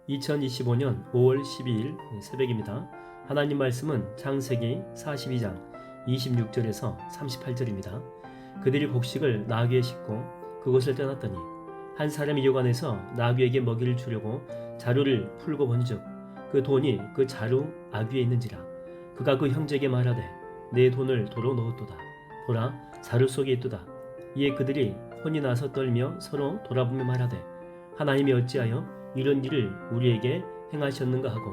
2025년 5월 12일 새벽입니다. 하나님 말씀은 창세기 42장 26절에서 38절입니다. 그들이 곡식을 나귀에 싣고 그곳을 떠났더니 한 사람이 여관에서 나귀에게 먹이를 주려고 자루를 풀고 본즉 그 돈이 그 자루 아귀에 있는지라. 그가 그 형제에게 말하되 내 돈을 도로 넣었도다. 보라, 자루 속에 있도다. 이에 그들이 혼이 나서 떨며 서로 돌아보며 말하되 하나님이 어찌하여 이런 일을 우리에게 행하셨는가 하고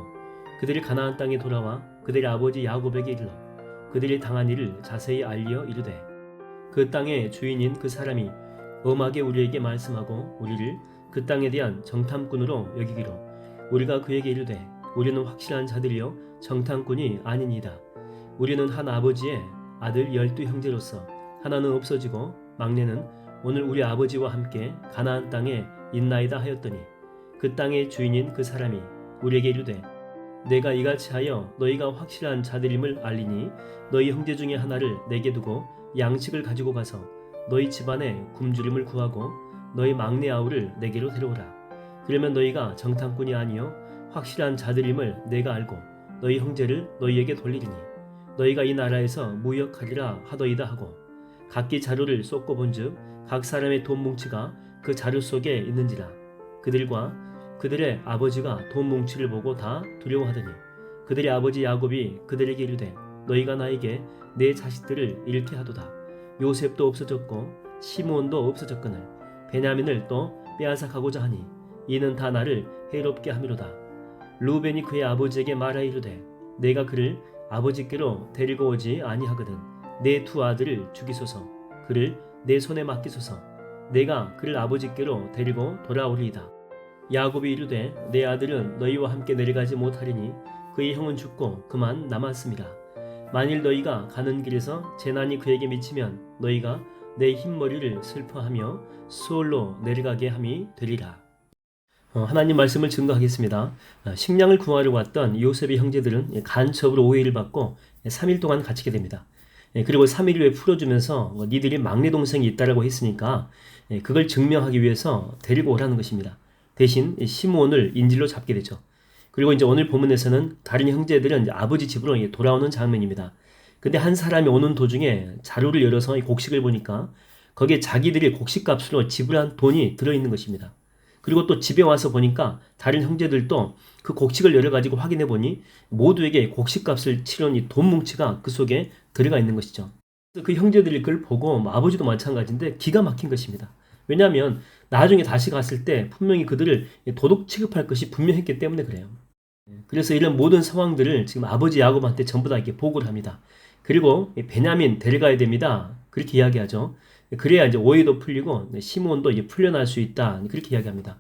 그들이 가나안 땅에 돌아와 그들의 아버지 야곱에게 이르러 그들이 당한 일을 자세히 알려 이르되 그 땅의 주인인 그 사람이 엄하게 우리에게 말씀하고 우리를 그 땅에 대한 정탐꾼으로 여기기로 우리가 그에게 이르되 우리는 확실한 자들이요 정탐꾼이 아니니이다. 우리는 한 아버지의 아들 12 형제로서 하나는 없어지고 막내는 오늘 우리 아버지와 함께 가나안 땅에 있나이다 하였더니 그 땅의 주인인 그 사람이 우리에게 이르되 내가 이같이 하여 너희가 확실한 자들임을 알리니 너희 형제 중에 하나를 내게 두고 양식을 가지고 가서 너희 집안에 굶주림을 구하고 너희 막내 아우를 내게로 데려오라. 그러면 너희가 정탐꾼이 아니요 확실한 자들임을 내가 알고 너희 형제를 너희에게 돌리리니 너희가 이 나라에서 무역하리라 하더이다 하고 각기 자루를 쏟고 본즉 각 사람의 돈 뭉치가 그 자루 속에 있는지라. 그들과 그들의 아버지가 돈 뭉치를 보고 다 두려워하더니 그들의 아버지 야곱이 그들에게 이르되 너희가 나에게 내 자식들을 잃게 하도다. 요셉도 없어졌고 시므온도 없어졌거늘 베냐민을 또 빼앗아가고자 하니 이는 다 나를 해롭게 함이로다. 루벤이 그의 아버지에게 말하여 이르되 내가 그를 아버지께로 데리고 오지 아니하거든 내 두 아들을 죽이소서. 그를 내 손에 맡기소서. 내가 그를 아버지께로 데리고 돌아오리이다. 야곱이 이르되 내 아들은 너희와 함께 내려가지 못하리니 그의 형은 죽고 그만 남았음이라. 만일 너희가 가는 길에서 재난이 그에게 미치면 너희가 내 흰머리를 슬퍼하며 수월로 내려가게 함이 되리라. 하나님 말씀을 증거하겠습니다. 식량을 구하러 왔던 요셉의 형제들은 간첩으로 오해를 받고 3일 동안 갇히게 됩니다. 그리고 3일 후에 풀어주면서 니들이 막내 동생이 있다라고 했으니까 그걸 증명하기 위해서 데리고 오라는 것입니다. 대신 시므온을 인질로 잡게 되죠. 그리고 이제 오늘 본문에서는 다른 형제들은 이제 아버지 집으로 돌아오는 장면입니다. 근데 한 사람이 오는 도중에 자루를 열어서 곡식을 보니까 거기에 자기들이 곡식값으로 지불한 돈이 들어있는 것입니다. 그리고 또 집에 와서 보니까 다른 형제들도 그 곡식을 열어가지고 확인해 보니 모두에게 곡식값을 치른 이 돈 뭉치가 그 속에 들어가 있는 것이죠. 그 형제들이 그걸 보고 아버지도 마찬가지인데 기가 막힌 것입니다. 왜냐하면 나중에 다시 갔을 때 분명히 그들을 도둑 취급할 것이 분명했기 때문에 그래요. 그래서 이런 모든 상황들을 지금 아버지 야곱한테 전부 다 이렇게 보고를 합니다. 그리고 베냐민 데려가야 됩니다. 그렇게 이야기하죠. 그래야 이제 오해도 풀리고 시므온도 이제 풀려날 수 있다. 그렇게 이야기합니다.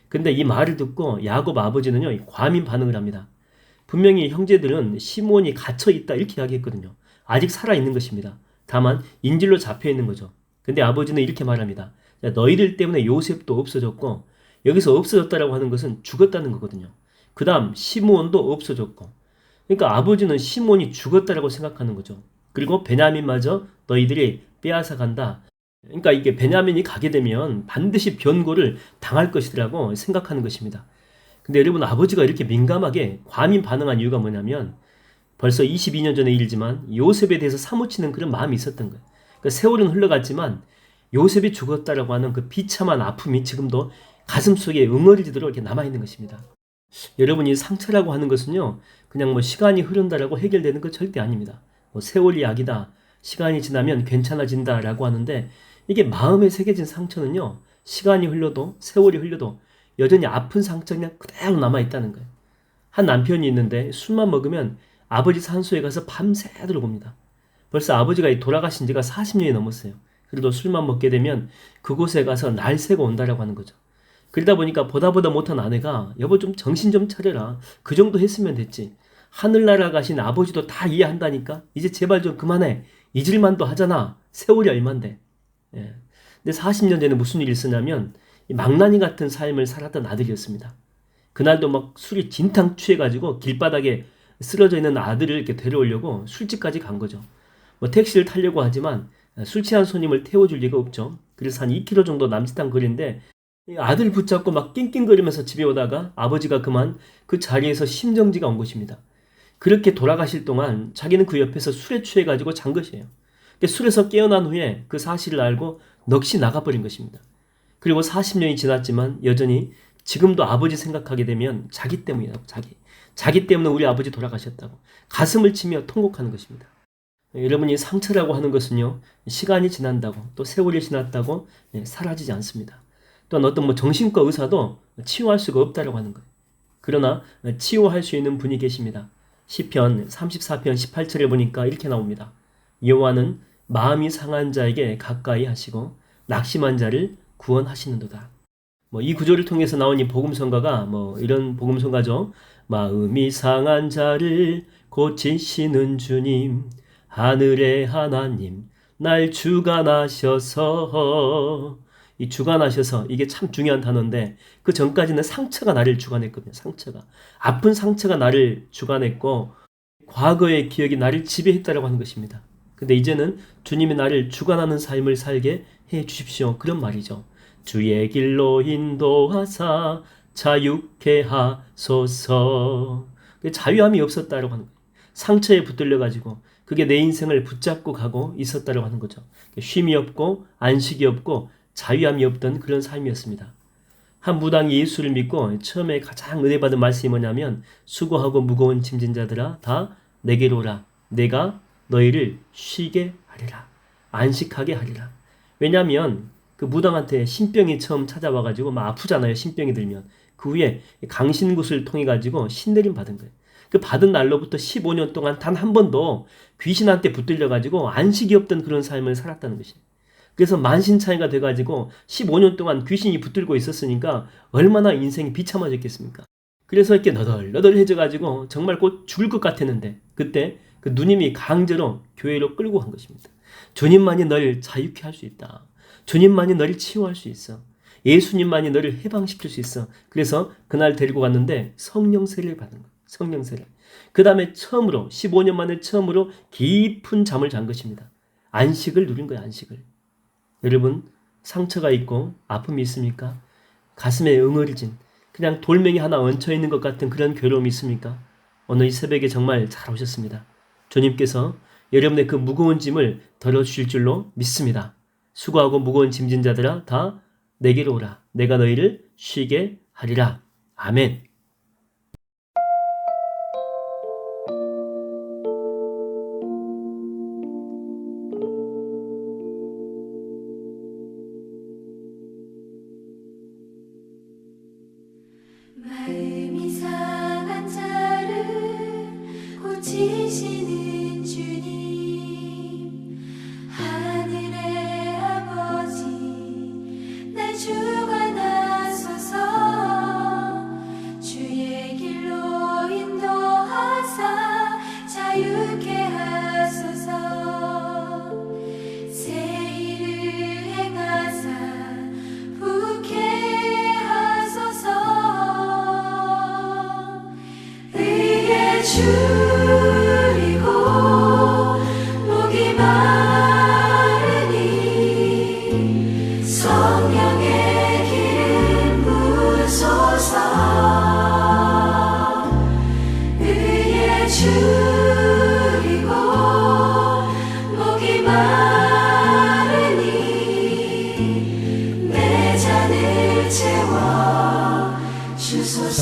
근데 이 말을 듣고 야곱 아버지는요, 과민 반응을 합니다. 분명히 형제들은 시므온이 갇혀 있다 이렇게 이야기했거든요. 아직 살아 있는 것입니다. 다만 인질로 잡혀 있는 거죠. 근데 아버지는 이렇게 말합니다. 너희들 때문에 요셉도 없어졌고 여기서 없어졌다라고 하는 것은 죽었다는 거거든요. 그 다음 시므온도 없어졌고 그러니까 아버지는 시므온이 죽었다라고 생각하는 거죠. 그리고 베냐민마저 너희들이 빼앗아 간다. 그러니까 이게 베냐민이 가게 되면 반드시 변고를 당할 것이라고 생각하는 것입니다. 근데 여러분 아버지가 이렇게 민감하게 과민 반응한 이유가 뭐냐면 벌써 22년 전의 일이지만 요셉에 대해서 사무치는 그런 마음이 있었던 거예요. 그러니까 세월은 흘러갔지만 요셉이 죽었다라고 하는 그 비참한 아픔이 지금도 가슴속에 응어리지도록 이렇게 남아있는 것입니다. 여러분이 상처라고 하는 것은요, 그냥 뭐 시간이 흐른다라고 해결되는 것 절대 아닙니다. 뭐 세월이 약이다, 시간이 지나면 괜찮아진다라고 하는데 이게 마음에 새겨진 상처는요, 시간이 흘러도 세월이 흘러도 여전히 아픈 상처가 그대로 남아있다는 거예요. 한 남편이 있는데 술만 먹으면 아버지 산소에 가서 밤새도록 옵니다. 벌써 아버지가 돌아가신 지가 40년이 넘었어요. 그래도 술만 먹게 되면 그곳에 가서 날 새고 온다라고 하는 거죠. 그러다 보니까 보다 못한 아내가 여보 좀 정신 좀 차려라. 그 정도 했으면 됐지. 하늘나라 가신 아버지도 다 이해한다니까. 이제 제발 좀 그만해. 잊을만도 하잖아. 세월이 얼만데. 예. 근데 40년 전에 무슨 일이 있었냐면 망나니 같은 삶을 살았던 아들이었습니다. 그날도 막 술이 진탕 취해가지고 길바닥에 쓰러져 있는 아들을 이렇게 데려오려고 술집까지 간 거죠. 뭐 택시를 타려고 하지만 술 취한 손님을 태워줄 리가 없죠. 그래서 한 2km 정도 남짓한 거리인데 이 아들 붙잡고 막 낑낑거리면서 집에 오다가 아버지가 그만 그 자리에서 심정지가 온 것입니다. 그렇게 돌아가실 동안 자기는 그 옆에서 술에 취해가지고 잔 것이에요. 술에서 깨어난 후에 그 사실을 알고 넋이 나가버린 것입니다. 그리고 40년이 지났지만 여전히 지금도 아버지 생각하게 되면 자기 때문이라고, 자기 때문에 우리 아버지 돌아가셨다고 가슴을 치며 통곡하는 것입니다. 여러분이 상처라고 하는 것은요, 시간이 지난다고 또 세월이 지났다고 사라지지 않습니다. 또한 어떤 정신과 의사도 치유할 수가 없다라고 하는 거예요. 그러나 치유할 수 있는 분이 계십니다. 시편 34편 18절에 보니까 이렇게 나옵니다. 여호와는 마음이 상한 자에게 가까이 하시고 낙심한 자를 구원하시는도다. 이 구절을 통해서 나온 이 복음성가가 이런 복음성가죠. 마음이 상한 자를 고치시는 주님, 하늘의 하나님, 날 주관하셔서. 이 주관하셔서, 이게 참 중요한 단어인데 그 전까지는 상처가 나를 주관했거든요. 아픈 상처가 나를 주관했고 과거의 기억이 나를 지배했다라고 하는 것입니다. 근데 이제는 주님이 나를 주관하는 삶을 살게 해 주십시오. 그런 말이죠. 주의 길로 인도하사 자유케 하소서. 자유함이 없었다라고 하는 거예요. 상처에 붙들려 가지고 그게 내 인생을 붙잡고 가고 있었다라고 하는 거죠. 쉼이 없고 안식이 없고 자유함이 없던 그런 삶이었습니다. 한 무당이 예수를 믿고 처음에 가장 은혜 받은 말씀이 뭐냐면, 수고하고 무거운 짐진 자들아 다 내게로 오라, 내가 너희를 쉬게 하리라, 안식하게 하리라. 왜냐하면 그 무당한테 신병이 처음 찾아와가지고 막 아프잖아요. 신병이 들면 그 후에 강신굿을 통해 가지고 신내림 받은 거예요. 그 받은 날로부터 15년 동안 단 한 번도 귀신한테 붙들려 가지고 안식이 없던 그런 삶을 살았다는 것이에요. 그래서 만신창이가 돼가지고 15년 동안 귀신이 붙들고 있었으니까 얼마나 인생이 비참해졌겠습니까? 그래서 이렇게 너덜너덜해져가지고 정말 곧 죽을 것 같았는데 그때 그 누님이 강제로 교회로 끌고 간 것입니다. 주님만이 너를 자유케 할 수 있다. 주님만이 너를 치유할 수 있어. 예수님만이 너를 해방시킬 수 있어. 그래서 그날 데리고 갔는데 성령세를 받은 거예요. 성령세를. 그 다음에 처음으로 15년 만에 처음으로 깊은 잠을 잔 것입니다. 안식을 누린 거예요. 안식을. 여러분, 상처가 있고 아픔이 있습니까? 가슴에 응어리진 그냥 돌멩이 하나 얹혀있는 것 같은 그런 괴로움이 있습니까? 오늘 이 새벽에 정말 잘 오셨습니다. 주님께서 여러분의 그 무거운 짐을 덜어주실 줄로 믿습니다. 수고하고 무거운 짐진 자들아 다 내게로 오라, 내가 너희를 쉬게 하리라. 아멘. 마음이 상한 자를 고치시는 주님, 하늘의 아버지, 날 주관하소서. 주의 길로 인도하사 자유케 하소서. 새 일을 행하사 부케 하소서. 줄이고 목이 마르니 성령의 기름 부으소서. 의에 줄이고 목이 마르니 내 잔을 채워 주소서.